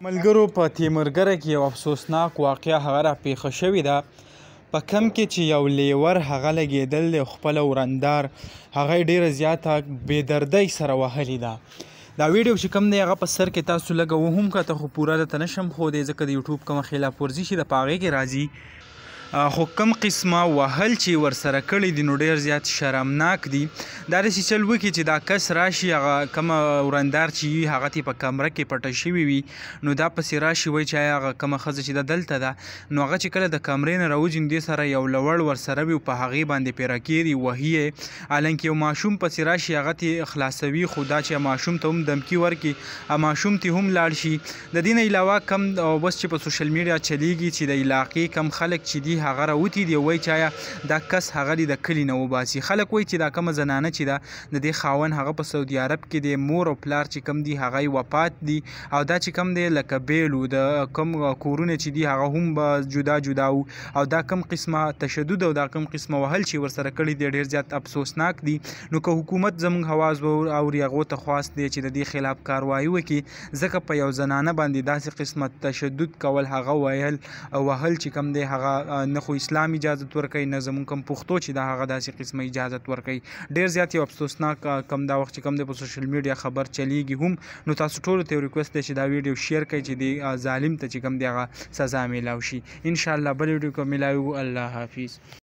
ملګرو په تیمورګره کې یو افسوسناک واقعه هغه راپېښه شوې ده په کم کې چې یو لیور هغه لګېدل دی خپله ورندار هغه یې ډېره زیاته بېدردۍ سره وهلې ده. دا ویډیو چې کوم دی هغه په سر کې تاسو لږه وهم کته خو پوره درته نشم ښودی ځکه د یوټیوب کومه خلاف ورزي چې د په هغې کې راځي خو کم قسمه وهل چې ورسره کړي دي نو ډېر زیات شرمناک دي. دا داسې چل وکړي چې دا کس راشي هغه کومه ورندار چې وي هغه ته په کمره کې پټه شوې وي نو دا پسې راشي وایي چې هغه کومه ښځه چې ده دلته ده نو هغه چې کله د کمرې نه راوځي نو دې سره یو لوړ ورسره وي په هغې باندې پیره کېږي وهي یې حالانکې یو ماشوم پسې راشي هغه ته خلاصوي خو دا چې ماشوم ته هم دمکي ورکړي ماشوم ته هم لاړ شي. د دې نه علاوه کم اوس چې په سوشل میډیا چلیږي چې د علاقې کم خلک چې دي هغه راوتي دي وایي چې آیا دا کس هغه د کلي نه وباسي. خلک وایي چې دا کومه زنانه چې ده د دې خاوند هغه په سعودي عرب کې دی مور او پلار چې کم دي هغه یې وفات دي او دا چې کم دی لکه بیل و د کم کورونه چې دي هغه هم به جدا جدا و او دا کم قسمه تشدد او دا کم قسمه وهل چې ورسره کړي دي ډېر زیات افسوسناک دي. نو که حکومت زموږ هواز اوري هغو ته خواست دی چې د دې خلاف کاروایي وکړي ځکه په یو زنانه باندې داسې قسمه تشدد کول هغه وهل چې کم دی هغه نه خو اسلام اجازت ورکوي نه زموږ کوم پښتو چې دا هغه داسې قسمه اجازت ورکوي. ډېر زیات یو افسوسناک کم دا وخت چې کم دی په سوشل میډیا خبر چلیږي هم نو تاسو ټولو ته یو ریکوست دی چې دا ویډیو شیر کړئ چې د ظالم ته چې کم دی هغه سزا میلاو شي. انشاءالله بل ویډیو کې میلاوو. الله حافظ.